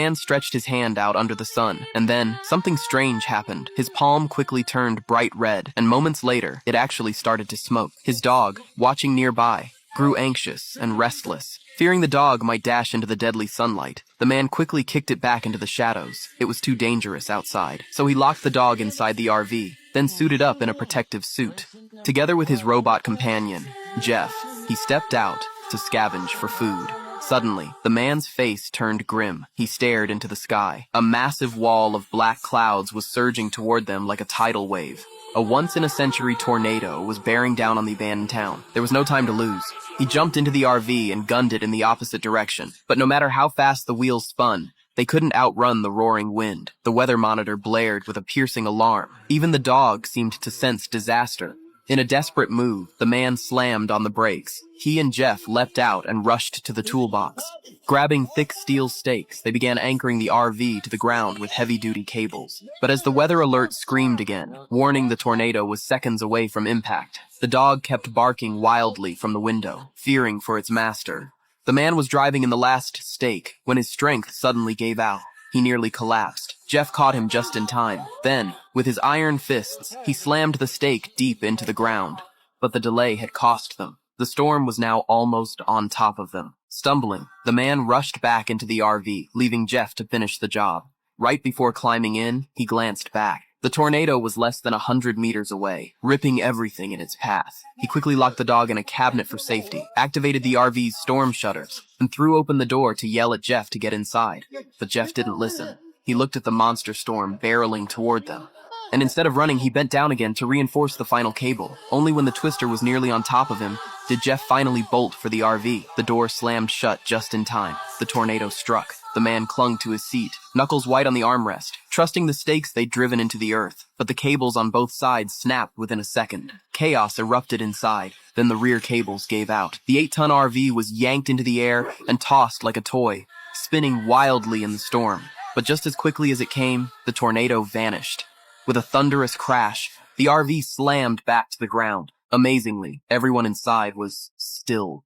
Man stretched his hand out under the sun, and then something strange happened. His palm quickly turned bright red, and moments later, it actually started to smoke. His dog, watching nearby, grew anxious and restless. Fearing the dog might dash into the deadly sunlight, the man quickly kicked it back into the shadows. It was too dangerous outside, so he locked the dog inside the RV, then suited up in a protective suit. Together with his robot companion, Jeff, he stepped out to scavenge for food. Suddenly, the man's face turned grim. He stared into the sky. A massive wall of black clouds was surging toward them like a tidal wave. A once-in-a-century tornado was bearing down on the abandoned town. There was no time to lose. He jumped into the RV and gunned it in the opposite direction. But no matter how fast the wheels spun, they couldn't outrun the roaring wind. The weather monitor blared with a piercing alarm. Even the dog seemed to sense disaster. In a desperate move, the man slammed on the brakes. He and Jeff leapt out and rushed to the toolbox. Grabbing thick steel stakes, they began anchoring the RV to the ground with heavy-duty cables. But as the weather alert screamed again, warning the tornado was seconds away from impact, the dog kept barking wildly from the window, fearing for its master. The man was driving in the last stake when his strength suddenly gave out. He nearly collapsed. Jeff caught him just in time. Then, with his iron fists, he slammed the stake deep into the ground. But the delay had cost them. The storm was now almost on top of them. Stumbling, the man rushed back into the RV, leaving Jeff to finish the job. Right before climbing in, he glanced back. The tornado was less than 100 meters away, ripping everything in its path. He quickly locked the dog in a cabinet for safety, activated the RV's storm shutters, and threw open the door to yell at Jeff to get inside. But Jeff didn't listen. He looked at the monster storm barreling toward them. And instead of running, he bent down again to reinforce the final cable. Only when the twister was nearly on top of him did Jeff finally bolt for the RV. The door slammed shut just in time. The tornado struck. The man clung to his seat, knuckles white on the armrest, trusting the stakes they'd driven into the earth. But the cables on both sides snapped within a second. Chaos erupted inside. Then the rear cables gave out. The 8-ton RV was yanked into the air and tossed like a toy, spinning wildly in the storm. But just as quickly as it came, the tornado vanished. With a thunderous crash, the RV slammed back to the ground. Amazingly, everyone inside was still.